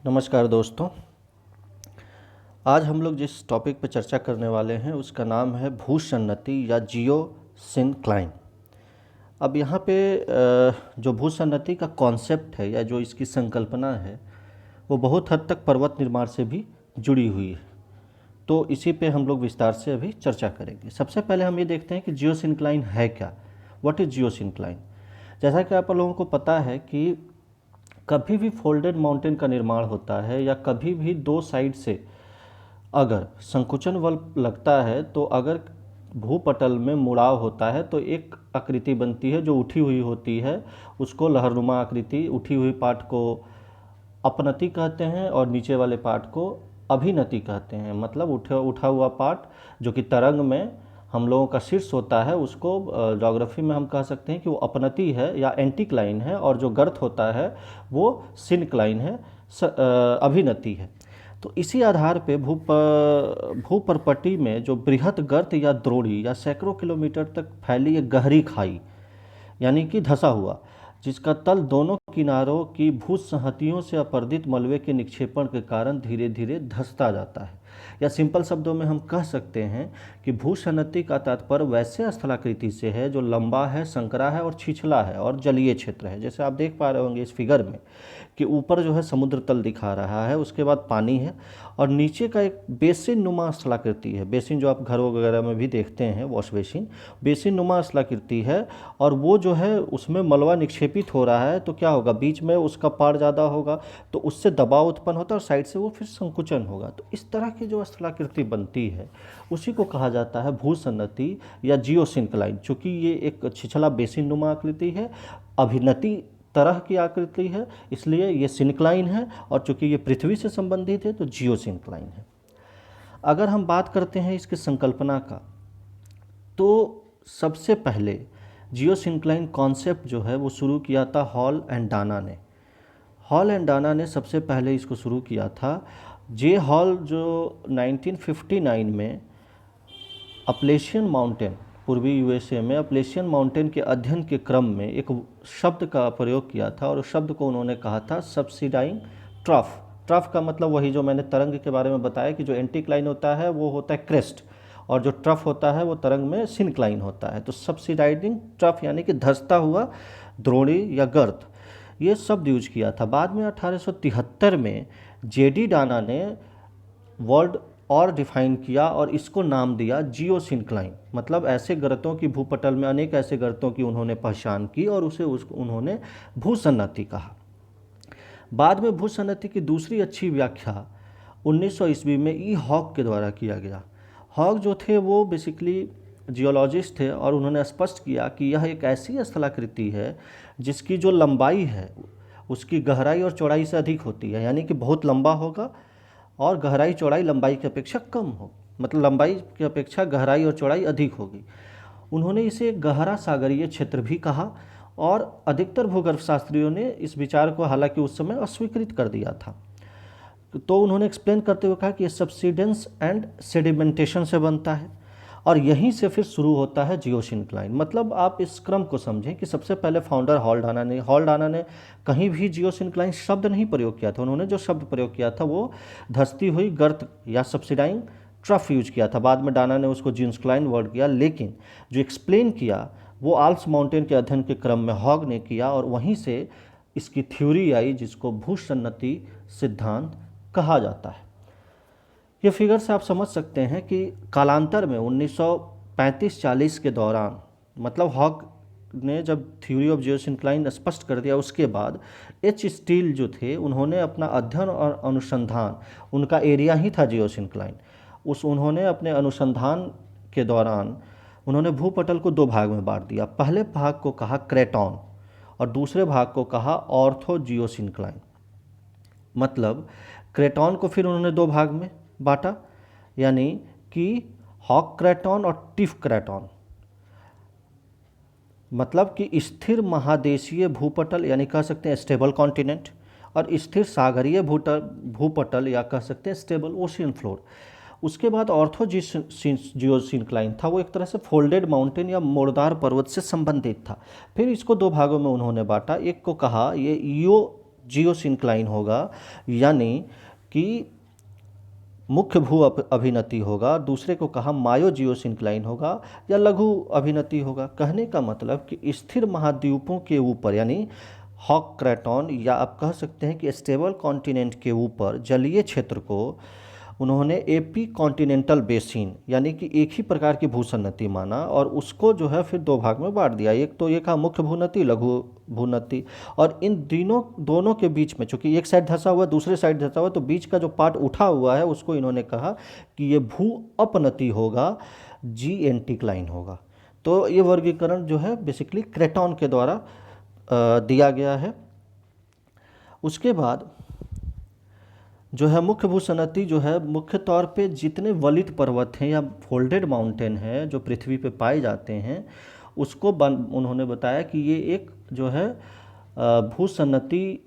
नमस्कार दोस्तों। आज हम लोग जिस टॉपिक पर चर्चा करने वाले हैं उसका नाम है भूसन्नति या जियोसिनक्लाइन। अब यहाँ पे जो भूसन्नति का कॉन्सेप्ट है या जो इसकी संकल्पना है वो बहुत हद तक पर्वत निर्माण से भी जुड़ी हुई है, तो इसी पे हम लोग विस्तार से अभी चर्चा करेंगे। सबसे पहले हम ये देखते हैं कि जियोसिनक्लाइन है क्या। What is geosyncline? जैसा कि आप लोगों को पता है कि कभी भी फोल्डेड माउंटेन का निर्माण होता है या कभी भी दो साइड से अगर संकुचन बल लगता है तो अगर भूपटल में मुड़ाव होता है तो एक आकृति बनती है जो उठी हुई होती है, उसको लहरनुमा आकृति। उठी हुई पार्ट को अपनति कहते हैं और नीचे वाले पार्ट को अभिनति कहते हैं। मतलब उठा हुआ पार्ट जो कि तरंग में हम लोगों का शीर्ष होता है उसको ज्योग्राफी में हम कह सकते हैं कि वो अपनति है या एंटीक्लाइन है, और जो गर्त होता है वो सिनक्लाइन है, अभिनति है। तो इसी आधार पे भूपरपट्टी में जो बृहद गर्त या द्रोणी या सैकड़ों किलोमीटर तक फैली एक गहरी खाई यानी कि धंसा हुआ, जिसका तल दोनों किनारों की भूसंहतियों से अपर्दित मलबे के निक्षेपण के कारण धीरे धीरे धंसता जाता है। या सिंपल शब्दों में हम कह सकते हैं कि भूसन्नति का तात्पर्य वैसे स्थलाकृति से है जो लंबा है, संकरा है और छिछला है और जलीय क्षेत्र है। जैसे आप देख पा रहे होंगे इस फिगर में कि ऊपर जो है समुद्र तल दिखा रहा है, उसके बाद पानी है और नीचे का एक बेसिन नुमा स्थलाकृति है। बेसिन जो आप घरों वगैरह में भी देखते हैं, वॉश बेसिन, बेसिन नुमा स्थलाकृति है और वो जो है उसमें मलबा निक्षेपित हो रहा है। तो क्या होगा, बीच में उसका पार ज़्यादा होगा तो उससे दबाव उत्पन्न होता है और साइड से वो फिर संकुचन होगा। तो इस तरह की जो स्थलाकृति बनती है उसी को कहा जाता है भूसन्नति या जियोसिनक्लाइन। चूँकि ये एक छिछला बेसिन नुमा आकृति है, अभिनति तरह की आकृति है, इसलिए ये सिनक्लाइन है, और चूंकि ये पृथ्वी से संबंधित है तो जियोसिनक्लाइन है। अगर हम बात करते हैं इसकी संकल्पना का, तो सबसे पहले जियोसिनक्लाइन कॉन्सेप्ट जो है वो शुरू किया था हॉल एंड डाना ने। हॉल एंड डाना ने सबसे पहले इसको शुरू किया था। जे हॉल जो 1959 में अपलेशियन माउंटेन, पूर्वी यूएसए में अपलेशियन माउंटेन के अध्ययन के क्रम में एक शब्द का प्रयोग किया था और उस शब्द को उन्होंने कहा था सब्सिडाइंग ट्रफ। ट्रफ का मतलब वही जो मैंने तरंग के बारे में बताया कि जो एंटीक्लाइन होता है वो होता है क्रेस्ट और जो ट्रफ होता है वो तरंग में सिनक्लाइन होता है। तो सब्सिडाइडिंग ट्रफ यानी कि धंसता हुआ द्रोणी या गर्त, ये शब्द यूज किया था। बाद में 1873 में जेडी डाना ने वर्ड और डिफाइन किया और इसको नाम दिया जियोसिनक्लाइन। मतलब ऐसे गर्तों की, भूपटल में अनेक ऐसे गर्तों की उन्होंने पहचान की और उन्होंने भूसन्नति कहा। बाद में भूसन्नति की दूसरी अच्छी व्याख्या 1900 ईस्वी में ई हॉक के द्वारा किया गया। हॉक जो थे वो बेसिकली जियोलॉजिस्ट थे और उन्होंने स्पष्ट किया कि यह एक ऐसी स्थलाकृति है जिसकी जो लंबाई है उसकी गहराई और चौड़ाई से अधिक होती है, यानी कि बहुत लंबा होगा और गहराई चौड़ाई लंबाई की अपेक्षा कम हो, मतलब लंबाई की अपेक्षा गहराई और चौड़ाई अधिक होगी। उन्होंने इसे गहरा सागरीय क्षेत्र भी कहा और अधिकतर भूगर्भ शास्त्रियों ने इस विचार को हालांकि उस समय अस्वीकृत कर दिया था। तो उन्होंने एक्सप्लेन करते हुए कहा कि ये सब्सिडेंस एंड सेडिमेंटेशन से बनता है और यहीं से फिर शुरू होता है जियोसिनक्लाइन। मतलब आप इस क्रम को समझें कि सबसे पहले फाउंडर हॉल डाना ने कहीं भी जियोसिनक्लाइन शब्द नहीं प्रयोग किया था। उन्होंने जो शब्द प्रयोग किया था वो धंसती हुई गर्त या सब्सिडाइंग ट्रफ यूज किया था। बाद में डाना ने उसको जियोसिनक्लाइन वर्ड किया, लेकिन जो एक्सप्लेन किया वो आल्प्स माउंटेन के अध्ययन के क्रम में हॉग ने किया और वहीं से इसकी थ्योरी आई जिसको भूसन्नति सिद्धांत कहा जाता है। ये फिगर से आप समझ सकते हैं कि कालांतर में 1935-40 के दौरान, मतलब हॉग ने जब थ्योरी ऑफ जियोसिनक्लाइन स्पष्ट कर दिया उसके बाद एच स्टील जो थे उन्होंने अपना अध्ययन और अनुसंधान, उनका एरिया ही था जियोसिनक्लाइन, उन्होंने अपने अनुसंधान के दौरान उन्होंने भूपटल को दो भाग में बांट दिया। पहले भाग को कहा क्रेटॉन और दूसरे भाग को कहा ऑर्थो जियोसिनक्लाइन। मतलब क्रेटॉन को फिर उन्होंने दो भाग में बांटा, यानी कि हॉक क्रेटॉन और टिफ क्रेटॉन। मतलब कि स्थिर महादेशीय भूपटल यानी कह सकते हैं स्टेबल कॉन्टिनेंट, और स्थिर सागरीय भूपटल या कह सकते हैं स्टेबल ओशियन फ्लोर। उसके बाद ऑर्थो जियोसिनक्लाइन था, वो एक तरह से फोल्डेड माउंटेन या मोड़दार पर्वत से संबंधित था। फिर इसको दो भागों में उन्होंने बांटा। एक को कहा ये ईओ जियोसिंक्लाइन होगा, यानी कि मुख्य भू अभिनति होगा, दूसरे को कहा मायो जियोसिंक्लाइन होगा या लघु अभिनति होगा। कहने का मतलब कि स्थिर महाद्वीपों के ऊपर यानी हॉक क्रैटन, या आप कह सकते हैं कि स्टेबल कॉन्टिनेंट के ऊपर जलीय क्षेत्र को उन्होंने एपी कॉन्टिनेंटल बेसिन यानी कि एक ही प्रकार की भूसन्नति माना और उसको जो है फिर दो भाग में बांट दिया। एक तो ये कहा मुख्य भूनति, लघु भूनति, और इन दोनों के बीच में चूंकि एक साइड धंसा हुआ दूसरे साइड धंसा हुआ, तो बीच का जो पार्ट उठा हुआ है उसको इन्होंने कहा कि ये भू अपनति होगा, जी एंटीक्लाइन होगा। तो ये वर्गीकरण जो है बेसिकली क्रैटन के द्वारा दिया गया है। उसके बाद जो है मुख्य भूसन्नति जो है मुख्य तौर पे जितने वलित पर्वत हैं या फोल्डेड माउंटेन हैं जो पृथ्वी पे पाए जाते हैं उसको उन्होंने बताया कि ये एक जो है भूसन्नति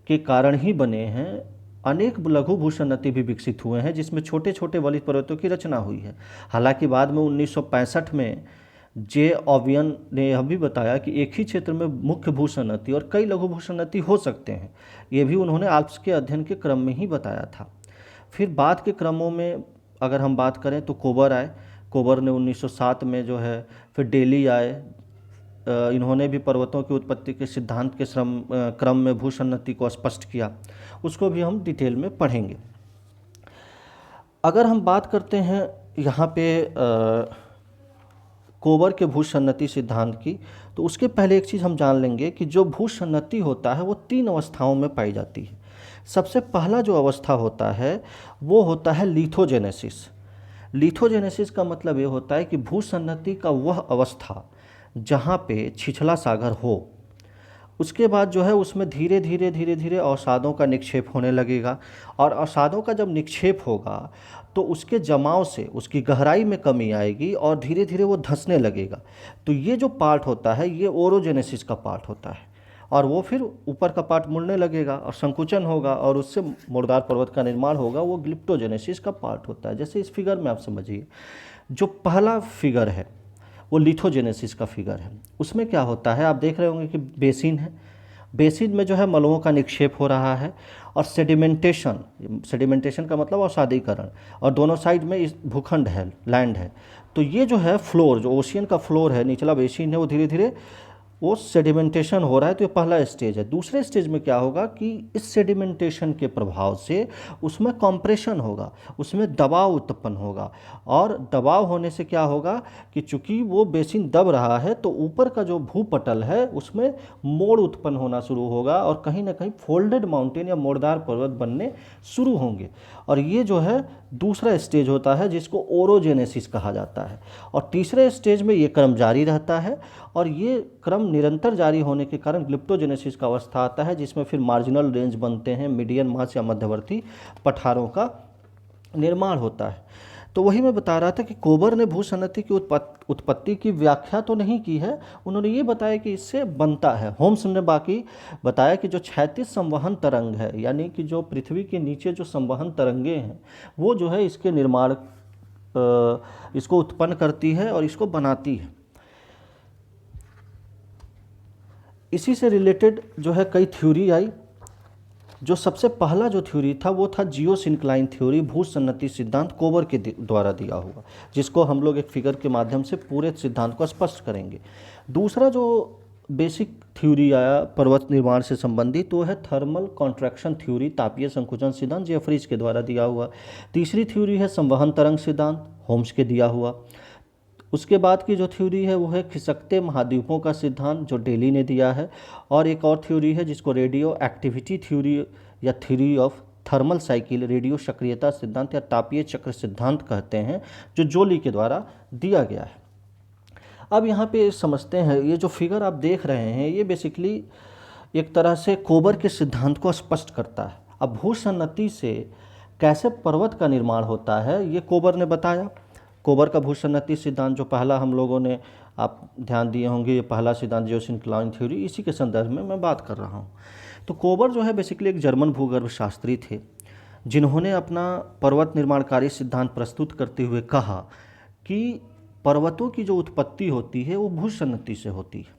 के कारण ही बने हैं। अनेक लघु भूसन्नति भी विकसित हुए हैं जिसमें छोटे छोटे वलित पर्वतों की रचना हुई है। हालांकि बाद में 1965 में जे ओवियन ने यह भी बताया कि एक ही क्षेत्र में मुख्य भूसन्नति और कई लघु भूसन्नति हो सकते हैं। ये भी उन्होंने आल्प्स के अध्ययन के क्रम में ही बताया था। फिर बाद के क्रमों में अगर हम बात करें तो कोबर आए। कोबर ने 1907 में जो है, फिर डेली आए। इन्होंने भी पर्वतों की उत्पत्ति के सिद्धांत के क्रम में भूसन्नति को स्पष्ट किया, उसको भी हम डिटेल में पढ़ेंगे। अगर हम बात करते हैं यहाँ पे कोबर के भूसन्नति सिद्धांत की, तो उसके पहले एक चीज़ हम जान लेंगे कि जो भूसन्नति होता है वो 3 अवस्थाओं में पाई जाती है। सबसे पहला जो अवस्था होता है वो होता है लिथोजेनेसिस। लिथोजेनेसिस का मतलब ये होता है कि भूसन्नति का वह अवस्था जहाँ पे छिछला सागर हो, उसके बाद जो है उसमें धीरे धीरे अवसादों का निक्षेप होने लगेगा, और अवसादों का जब निक्षेप होगा तो उसके जमाव से उसकी गहराई में कमी आएगी और धीरे धीरे वो धंसने लगेगा। तो ये जो पार्ट होता है ये ओरोजेनेसिस का पार्ट होता है, और वो फिर ऊपर का पार्ट मुड़ने लगेगा और संकुचन होगा और उससे मुर्दार पर्वत का निर्माण होगा, वो ग्लिप्टोजेनेसिस का पार्ट होता है। जैसे इस फिगर में आप समझिए, जो पहला फिगर है वो लिथोजेनेसिस का फिगर है। उसमें क्या होता है, आप देख रहे होंगे कि बेसिन है, बेसिन में जो है मलबों का निक्षेप हो रहा है और सेडिमेंटेशन का मतलब अवसादीकरण, और दोनों साइड में इस भूखंड है, लैंड है। तो ये जो है फ्लोर, जो ओशियन का फ्लोर है, निचला बेसिन है, वो धीरे धीरे वो सेडिमेंटेशन हो रहा है। तो ये पहला स्टेज है। दूसरे स्टेज में क्या होगा कि इस सेडिमेंटेशन के प्रभाव से उसमें कंप्रेशन होगा, उसमें दबाव उत्पन्न होगा, और दबाव होने से क्या होगा कि चूंकि वो बेसिन दब रहा है तो ऊपर का जो भूपटल है उसमें मोड़ उत्पन्न होना शुरू होगा और कहीं ना कहीं फोल्डेड माउंटेन या मोड़दार पर्वत बनने शुरू होंगे। और ये जो है दूसरा स्टेज होता है जिसको ओरोजेनेसिस कहा जाता है। और तीसरे स्टेज में ये क्रम जारी रहता है, और ये क्रम निरंतर जारी होने के कारण ग्लिप्टोजेनेसिस का अवस्था आता है जिसमें फिर मार्जिनल रेंज बनते हैं, मीडियन मास या मध्यवर्ती पठारों का निर्माण होता है। तो वही मैं बता रहा था कि कोबर ने भूसन्नति की उत्पत्ति की व्याख्या तो नहीं की है, उन्होंने ये बताया कि इससे बनता है। होम्स ने बाकी बताया कि जो क्षैतिज संवहन तरंग है, यानी कि जो पृथ्वी के नीचे जो संवहन तरंगे हैं वो जो है इसके निर्माण इसको उत्पन्न करती है और इसको बनाती है। इसी से रिलेटेड जो है कई थ्योरी आई। जो सबसे पहला जो थ्योरी था वो था जियोसिंक्लाइन थ्योरी, भूसन्नति सिद्धांत कोबर के द्वारा दिया हुआ, जिसको हम लोग एक फिगर के माध्यम से पूरे सिद्धांत को स्पष्ट करेंगे। दूसरा जो बेसिक थ्योरी आया पर्वत निर्माण से संबंधित वो है थर्मल कॉन्ट्रैक्शन थ्योरी, तापीय संकुचन सिद्धांत, जेफरीज के द्वारा दिया हुआ। तीसरी थ्योरी है संवहन तरंग सिद्धांत, होम्स के दिया हुआ। उसके बाद की जो थ्योरी है वो है खिसकते महाद्वीपों का सिद्धांत, जो डेली ने दिया है। और एक और थ्योरी है जिसको रेडियो एक्टिविटी थ्योरी या theory of thermal cycle, radio सक्रियता सिद्धांत या तापीय चक्र सिद्धांत कहते हैं, जो जोली के द्वारा दिया गया है। अब यहाँ पे समझते हैं, ये जो फिगर आप देख रहे हैं ये बेसिकली एक तरह से कोबर के सिद्धांत को स्पष्ट करता है। अब भूसन्नति से कैसे पर्वत का निर्माण होता है ये कोबर ने बताया। कोबर का भूसन्नति सिद्धांत जो पहला हम लोगों ने, आप ध्यान दिए होंगे, ये पहला सिद्धांत जियोसिंक्लाइन थ्योरी, इसी के संदर्भ में मैं बात कर रहा हूँ। तो कोबर जो है बेसिकली एक जर्मन भूगर्भ शास्त्री थे जिन्होंने अपना पर्वत निर्माणकारी सिद्धांत प्रस्तुत करते हुए कहा कि पर्वतों की जो उत्पत्ति होती है वो भूसन्नति से होती है।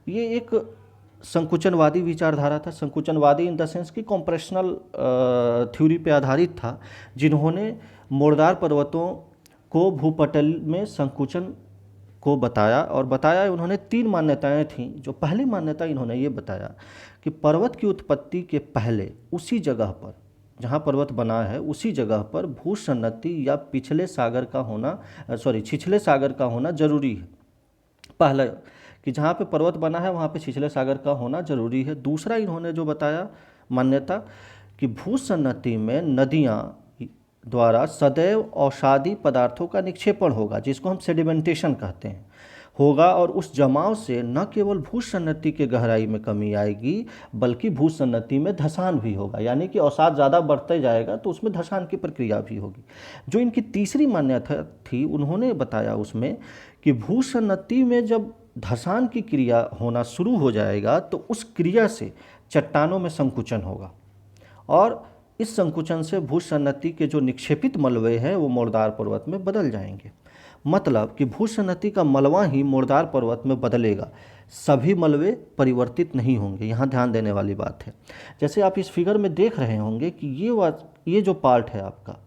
ये एक संकुचनवादी विचारधारा था। संकुचनवादी इन द सेंस कि कॉम्प्रेशनल थ्योरी पे आधारित था, जिन्होंने मुर्दार पर्वतों को भूपटल में संकुचन को बताया। और बताया उन्होंने 3 मान्यताएं थीं। जो पहली मान्यता इन्होंने ये बताया कि पर्वत की उत्पत्ति के पहले उसी जगह पर जहाँ पर्वत बना है उसी जगह पर भूसन्नति या छिछले सागर का होना जरूरी है। पहला कि जहाँ पे पर्वत बना है वहाँ पे छिछले सागर का होना जरूरी है। दूसरा इन्होंने जो बताया मान्यता कि भूसन्नति में नदियाँ द्वारा सदैव औषधि पदार्थों का निक्षेपण होगा, जिसको हम सेडिमेंटेशन कहते हैं, होगा। और उस जमाव से न केवल भूसन्नति के गहराई में कमी आएगी बल्कि भूसन्नति में धंसान भी होगा, यानी कि अवसाद ज़्यादा बढ़ते जाएगा तो उसमें धंसान की प्रक्रिया भी होगी। जो इनकी तीसरी मान्यता थी, उन्होंने बताया उसमें कि भूसन्नति में जब धंसान की क्रिया होना शुरू हो जाएगा तो उस क्रिया से चट्टानों में संकुचन होगा और इस संकुचन से भूसन्नति के जो निक्षेपित मलबे हैं वो मुर्दार पर्वत में बदल जाएंगे। मतलब कि भूसन्नति का मलबा ही मुर्दार पर्वत में बदलेगा, सभी मलबे परिवर्तित नहीं होंगे। यहाँ ध्यान देने वाली बात है, जैसे आप इस फिगर में देख रहे होंगे कि ये जो पार्ट है आपका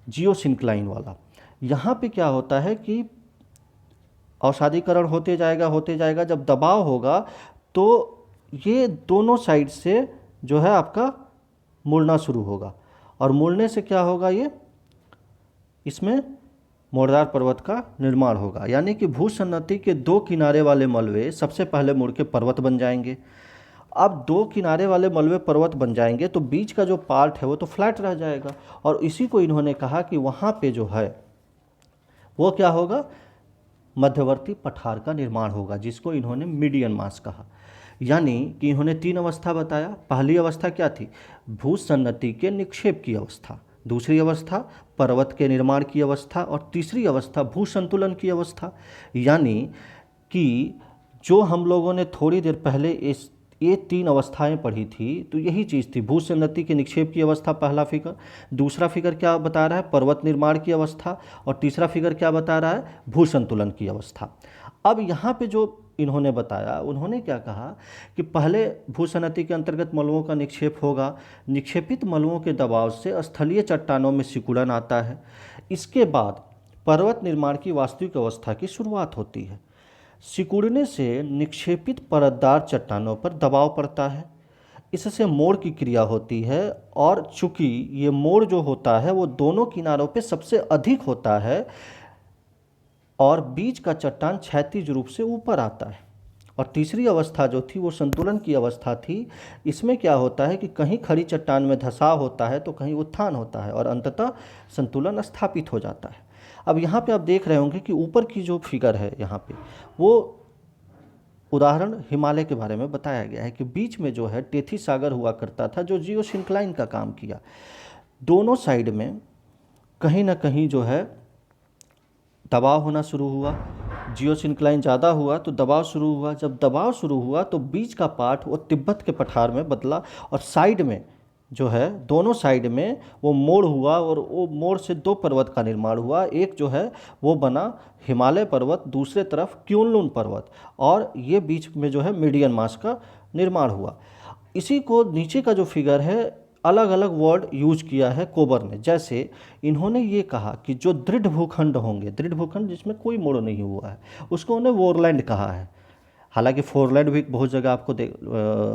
जियोसिंक्लाइन वाला, यहाँ पे क्या होता है कि अवसादीकरण होते जाएगा। जब दबाव होगा तो ये दोनों साइड से जो है आपका मुड़ना शुरू होगा और मुड़ने से क्या होगा, ये इसमें मुर्दार पर्वत का निर्माण होगा। यानी कि भूसन्नति के 2 किनारे वाले मलबे सबसे पहले मुड़ के पर्वत बन जाएंगे। अब 2 किनारे वाले मलबे पर्वत बन जाएंगे तो बीच का जो पार्ट है वो तो फ्लैट रह जाएगा और इसी को इन्होंने कहा कि वहाँ पे जो है वो क्या होगा, मध्यवर्ती पठार का निर्माण होगा, जिसको इन्होंने मीडियन मास कहा। यानी कि इन्होंने 3 अवस्था बताया। पहली अवस्था क्या थी, भूसन्नति के निक्षेप की अवस्था, दूसरी अवस्था पर्वत के निर्माण की अवस्था और तीसरी अवस्था भूसंतुलन की अवस्था। यानी कि जो हम लोगों ने थोड़ी देर पहले ये 3 अवस्थाएं पढ़ी थी तो यही चीज़ थी। भूसन्नति के निक्षेप की अवस्था पहला फिगर, दूसरा फिगर क्या बता रहा है, पर्वत निर्माण की अवस्था, और तीसरा फिगर क्या बता रहा है, भूसंतुलन की अवस्था। अब यहाँ पे जो इन्होंने बताया, उन्होंने क्या कहा कि पहले भूसन्नति के अंतर्गत मलबों का निक्षेप होगा, निक्षेपित मलबों के दबाव से स्थलीय चट्टानों में सिकुड़न आता है। इसके बाद पर्वत निर्माण की वास्तविक अवस्था की शुरुआत होती है। सिकुड़ने से निक्षेपित परतदार चट्टानों पर दबाव पड़ता है, इससे मोड़ की क्रिया होती है और चूंकि ये मोड़ जो होता है वो दोनों किनारों पे सबसे अधिक होता है और बीच का चट्टान क्षैतिज रूप से ऊपर आता है। और तीसरी अवस्था जो थी वो संतुलन की अवस्था थी। इसमें क्या होता है कि कहीं खड़ी चट्टान में धंसाव होता है तो कहीं उत्थान होता है और अंततः संतुलन स्थापित हो जाता है। अब यहाँ पे आप देख रहे होंगे कि ऊपर की जो फिगर है यहाँ पे वो उदाहरण हिमालय के बारे में बताया गया है कि बीच में जो है टेथी सागर हुआ करता था जो जियोसिंक्लाइन का काम किया। दोनों साइड में कहीं ना कहीं जो है दबाव होना शुरू हुआ, जियोसिंक्लाइन ज़्यादा हुआ तो दबाव शुरू हुआ। जब दबाव शुरू हुआ तो बीच का पार्ट वो तिब्बत के पठार में बदला और साइड में जो है दोनों साइड में वो मोड़ हुआ और वो मोड़ से 2 पर्वत का निर्माण हुआ। एक जो है वो बना हिमालय पर्वत, दूसरे तरफ क्युनलुन पर्वत, और ये बीच में जो है मीडियन मास का निर्माण हुआ। इसी को नीचे का जो फिगर है अलग अलग वर्ड यूज किया है कोबर ने। जैसे इन्होंने ये कहा कि जो दृढ़ भूखंड होंगे, दृढ़ भूखंड जिसमें कोई मोड़ नहीं हुआ है, उसको उन्होंने वोरलैंड कहा है। हालांकि फोरलैंड भी बहुत जगह आपको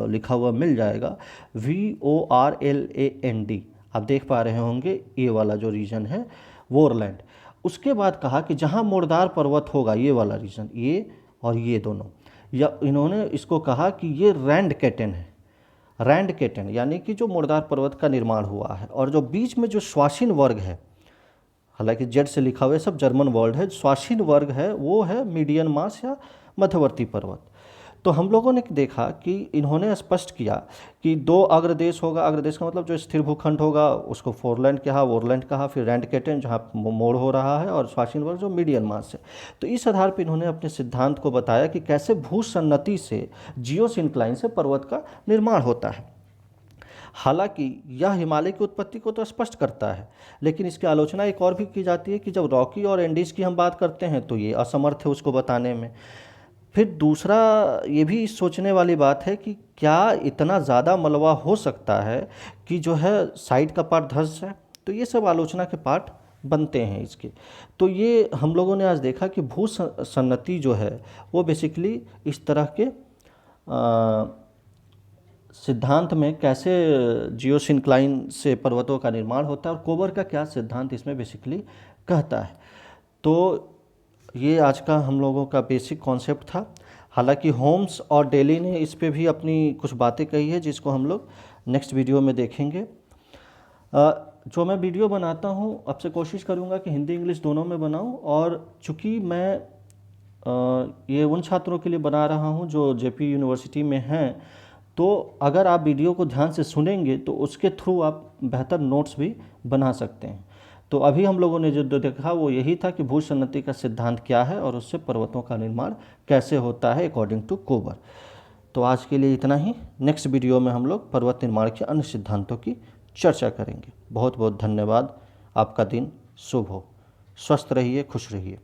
लिखा हुआ मिल जाएगा, VORLAND, आप देख पा रहे होंगे ये वाला जो रीजन है वोरलैंड। उसके बाद कहा कि जहाँ मुर्दार पर्वत होगा, ये वाला रीजन, ये और ये दोनों, या इन्होंने इसको कहा कि ये रैंडकेटन है। रैंडकेटन यानी कि जो मुर्दार पर्वत का निर्माण हुआ है। और जो बीच में जो स्वाशीन वर्ग है, हालांकि जेड से लिखा हुआ है, सब जर्मन वर्ड है, स्वाशीन वर्ग है वो है मीडियन मास या मध्यवर्ती पर्वत। तो हम लोगों ने देखा कि इन्होंने स्पष्ट किया कि 2 अग्रदेश होगा। अग्रदेश का मतलब जो स्थिर भूखंड होगा उसको फोरलैंड कहा, वोरलैंड कहा, फिर रैंडकेटन जहाँ मोड़ हो रहा है, और स्वाशीन वर्ग जो मीडियन मास है। तो इस आधार पर इन्होंने अपने सिद्धांत को बताया कि कैसे भूसन्नति से जियोसिंक्लाइन से पर्वत का निर्माण होता है। हालांकि यह हिमालय की उत्पत्ति को तो स्पष्ट करता है, लेकिन इसकी आलोचना एक और भी की जाती है कि जब रॉकी और एंडीज की हम बात करते हैं तो ये असमर्थ है उसको बताने में। फिर दूसरा ये भी सोचने वाली बात है कि क्या इतना ज़्यादा मलबा हो सकता है कि जो है साइड का पार्ट धंस जाए। तो ये सब आलोचना के पार्ट बनते हैं इसके। तो ये हम लोगों ने आज देखा कि भू सन्नति जो है वो बेसिकली इस तरह के सिद्धांत में कैसे जियोसिंक्लाइन से पर्वतों का निर्माण होता है और कोबर का क्या सिद्धांत इसमें बेसिकली कहता है। तो ये आज का हम लोगों का बेसिक कॉन्सेप्ट था। हालांकि होम्स और डेली ने इस पे भी अपनी कुछ बातें कही है जिसको हम लोग नेक्स्ट वीडियो में देखेंगे। जो मैं वीडियो बनाता हूँ आपसे कोशिश करूँगा कि हिंदी इंग्लिश दोनों में बनाऊँ, और चूँकि मैं ये उन छात्रों के लिए बना रहा हूँ जो जेपी यूनिवर्सिटी में हैं, तो अगर आप वीडियो को ध्यान से सुनेंगे तो उसके थ्रू आप बेहतर नोट्स भी बना सकते हैं। तो अभी हम लोगों ने जो देखा वो यही था कि भू सन्नति का सिद्धांत क्या है और उससे पर्वतों का निर्माण कैसे होता है अकॉर्डिंग टू कोबर। तो आज के लिए इतना ही। नेक्स्ट वीडियो में हम लोग पर्वत निर्माण के अन्य सिद्धांतों की चर्चा करेंगे। बहुत बहुत धन्यवाद। आपका दिन शुभ हो। स्वस्थ रहिए, खुश रहिए।